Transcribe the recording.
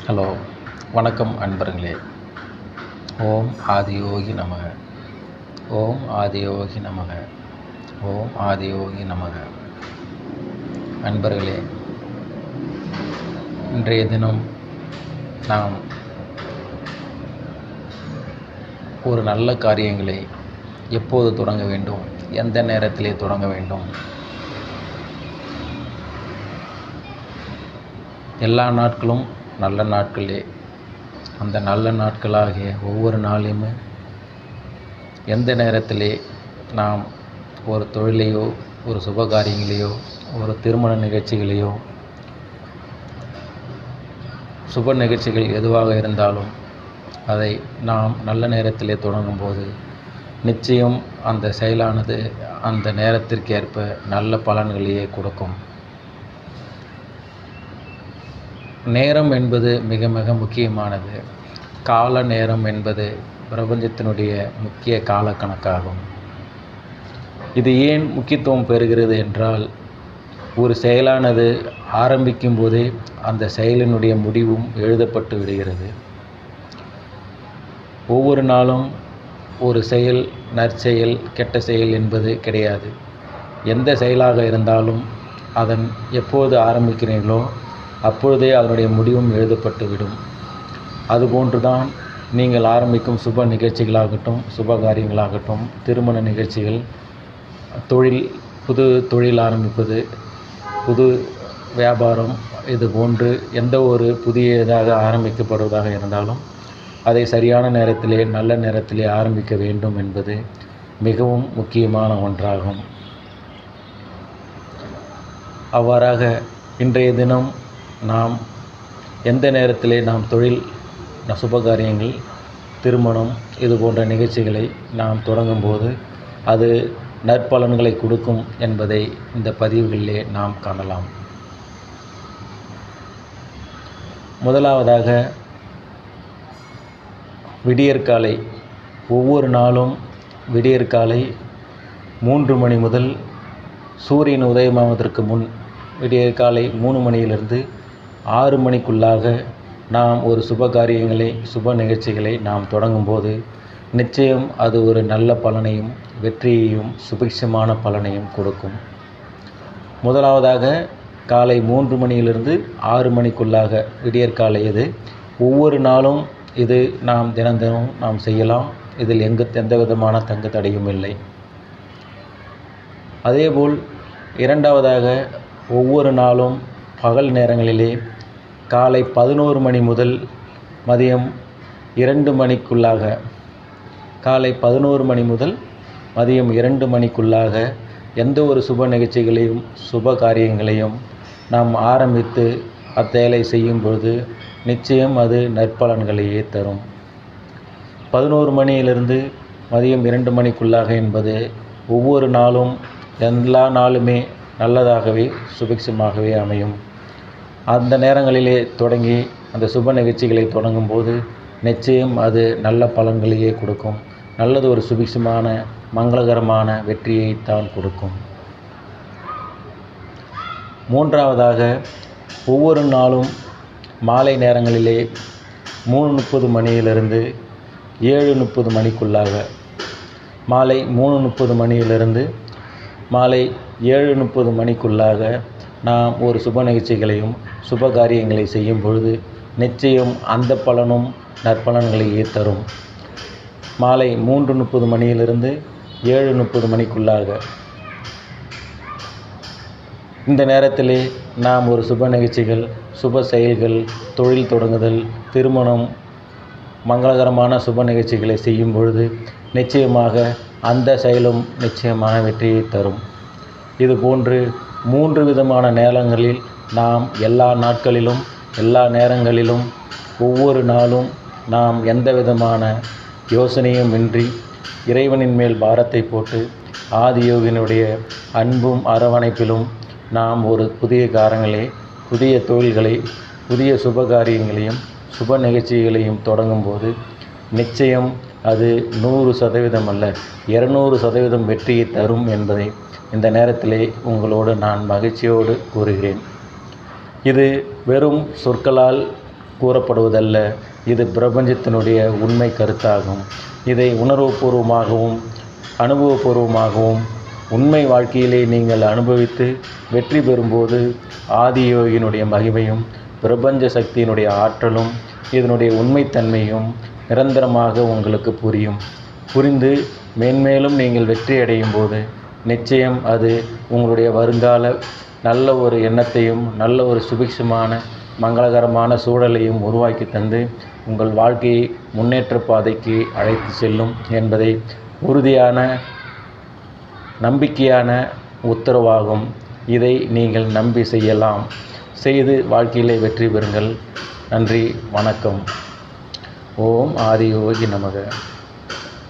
Hello, வணக்கம் அன்பர்களே. ஓம் ஆதியோகி நமக. ஓம் ஆதியோகி நமக. ஓம் ஆதியோகி நமக. அன்பர்களே, இன்றைய தினம் நாம் ஒரு நல்ல காரியங்களை எப்போது தொடங்க வேண்டும், எந்த நேரத்திலே தொடங்க வேண்டும், எல்லா நாட்களும் நல்ல நாட்களே. அந்த நல்ல நாட்களாகிய ஒவ்வொரு நாளையுமே எந்த நேரத்திலே நாம் ஒரு தொழிலையோ, ஒரு சுபகாரியங்களையோ, ஒரு திருமண நிகழ்ச்சிகளையோ, சுப நிகழ்ச்சிகள் எதுவாக இருந்தாலும் அதை நாம் நல்ல நேரத்திலே தொடங்கும்போது நிச்சயம் அந்த செயலானது அந்த நேரத்திற்கேற்ப நல்ல பலன்களையே கொடுக்கும். நேரம் என்பது மிக மிக முக்கியமானது. கால நேரம் என்பது பிரபஞ்சத்தினுடைய முக்கிய கால கணக்காகும். இது ஏன் முக்கியத்துவம் பெறுகிறது என்றால், ஒரு செயலானது ஆரம்பிக்கும் போதே அந்த செயலினுடைய முடிவும் எழுதப்பட்டு விடுகிறது. ஒவ்வொரு நாளும் ஒரு செயல் நற்செயல் கெட்ட செயல் என்பது கிடையாது. எந்த செயலாக இருந்தாலும் அதன் எப்போது ஆரம்பிக்கிறீர்களோ அப்பொழுதே அதனுடைய முடிவும் எழுதப்பட்டுவிடும். அதுபோன்றுதான் நீங்கள் ஆரம்பிக்கும் சுப நிகழ்ச்சிகளாகட்டும், சுப காரியங்களாகட்டும், திருமண நிகழ்ச்சிகள், புது தொழில் ஆரம்பிப்பது, புது வியாபாரம், இது போன்று எந்த ஒரு புதியதாக ஆரம்பிக்கப்படுவதாக இருந்தாலும் அதை சரியான நேரத்திலே நல்ல நேரத்திலே ஆரம்பிக்க வேண்டும் என்பது மிகவும் முக்கியமான ஒன்றாகும். அவ்வாறாக இன்றைய தினம் நாம் எந்த நேரத்திலே நாம் தொழில், சுபகாரியங்கள், திருமணம், இது போன்ற நிகழ்ச்சிகளை நாம் தொடங்கும்போது அது நற்பலன்களை கொடுக்கும் என்பதை இந்த பதிவுகளிலே நாம் காணலாம். முதலாவதாக, விடியற்காலை, ஒவ்வொரு நாளும் விடியற்காலை 3 மணி முதல் சூரியன் உதயமாவதற்கு முன், விடியற்காலை 3 மணியிலிருந்து 6 மணிக்குள்ளாக நாம் ஒரு சுப காரியங்களை, சுப நிகழ்ச்சிகளை நாம் தொடங்கும்போது நிச்சயம் அது ஒரு நல்ல பலனையும், வெற்றியையும், சுபிக்ஷமான பலனையும் கொடுக்கும். முதலாவதாக காலை 3 மணியிலிருந்து 6 மணிக்குள்ளாக விடியற்காலை இது. ஒவ்வொரு நாளும் இது நாம் தினம் நாம் செய்யலாம். இதில் எந்த விதமான தங்கு தடையும் இல்லை. அதேபோல் இரண்டாவதாக, ஒவ்வொரு நாளும் பகல் நேரங்களிலே காலை 11 மணி முதல் மதியம் 2 மணிக்குள்ளாக, காலை 11 மணி முதல் மதியம் 2 மணிக்குள்ளாக எந்த ஒரு சுப நிகழ்ச்சிகளையும், சுப காரியங்களையும் நாம் ஆரம்பித்து அச்செயலை செய்யும் பொழுது நிச்சயம் அது நற்பலன்களையே தரும். 11 மணியிலிருந்து மதியம் 2 மணிக்குள்ளாக என்பது ஒவ்வொரு நாளும், எல்லா நாளுமே நல்லதாகவே, சுபிக்ஷமாகவே அமையும். அந்த நேரங்களிலே தொடங்கி அந்த சுப நிகழ்ச்சிகளை தொடங்கும்போது நிச்சயம் அது நல்ல பலன்களையே கொடுக்கும். நல்லது ஒரு சுபிக்ஷமான, மங்களகரமான வெற்றியைத்தான் கொடுக்கும். மூன்றாவதாக, ஒவ்வொரு நாளும் மாலை நேரங்களிலே 3:30 மணியிலிருந்து 7:30 மணிக்குள்ளாக, மாலை 3:30 மணியிலிருந்து மாலை 7:30 மணிக்குள்ளாக நாம் ஒரு சுப நிகழ்ச்சிகளையும், சுப காரியங்களை செய்யும் பொழுது நிச்சயம் அந்த பலனும் நற்பலன்களையே தரும். மாலை 3:30 மணியிலிருந்து 7:30 மணிக்குள்ளாக இந்த நேரத்திலே நாம் ஒரு சுப நிகழ்ச்சிகள், சுப செயல்கள், தொழில் தொடங்குதல், திருமணம், மங்களகரமான சுப நிகழ்ச்சிகளை செய்யும் பொழுது நிச்சயமாக அந்த செயலும் நிச்சயமான வெற்றியை தரும். இதுபோன்று 3 விதமான நேரங்களில் நாம் எல்லா நாட்களிலும், எல்லா நேரங்களிலும், ஒவ்வொரு நாளும் நாம் எந்த விதமான யோசனையும் இன்றி இறைவனின் மேல் பாரத்தை போட்டு ஆதியோகினுடைய அன்பும் அரவணைப்பிலும் நாம் ஒரு புதிய காரியங்களை, புதிய தொழில்களை, புதிய சுபகாரியங்களையும், சுப நிகழ்ச்சிகளையும் தொடங்கும்போது நிச்சயம் அது 100% அல்ல, 200% வெற்றியை தரும் என்பதை இந்த நேரத்திலே உங்களோடு நான் மகிழ்ச்சியோடு கூறுகிறேன். இது வெறும் சொற்களால் கூறப்படுவதல்ல. இது பிரபஞ்சத்தினுடைய உண்மை கருத்தாகும். இதை உணர்வுபூர்வமாகவும் அனுபவபூர்வமாகவும் உண்மை வாழ்க்கையிலே நீங்கள் அனுபவித்து வெற்றி பெறும்போது ஆதியோகியினுடைய மகிமையும் பிரபஞ்ச சக்தியினுடைய ஆற்றலும் இதனுடைய உண்மைத்தன்மையும் நிரந்தரமாக உங்களுக்கு புரியும். புரிந்து மேன்மேலும் நீங்கள் வெற்றி அடையும் போது நிச்சயம் அது உங்களுடைய வருங்கால நல்ல ஒரு எண்ணத்தையும் நல்ல ஒரு சுபிக்ஷமான மங்களகரமான சூழலையும் உருவாக்கி தந்து உங்கள் வாழ்க்கையை முன்னேற்ற பாதைக்கு அழைத்து செல்லும் என்பதை உறுதியான நம்பிக்கையான உத்தரவாகும். இதை நீங்கள் நம்பி செய்யலாம். செய்து வாழ்க்கையிலே வெற்றி பெறுங்கள். நன்றி, வணக்கம். ஓம் ஆதியோகி நமக.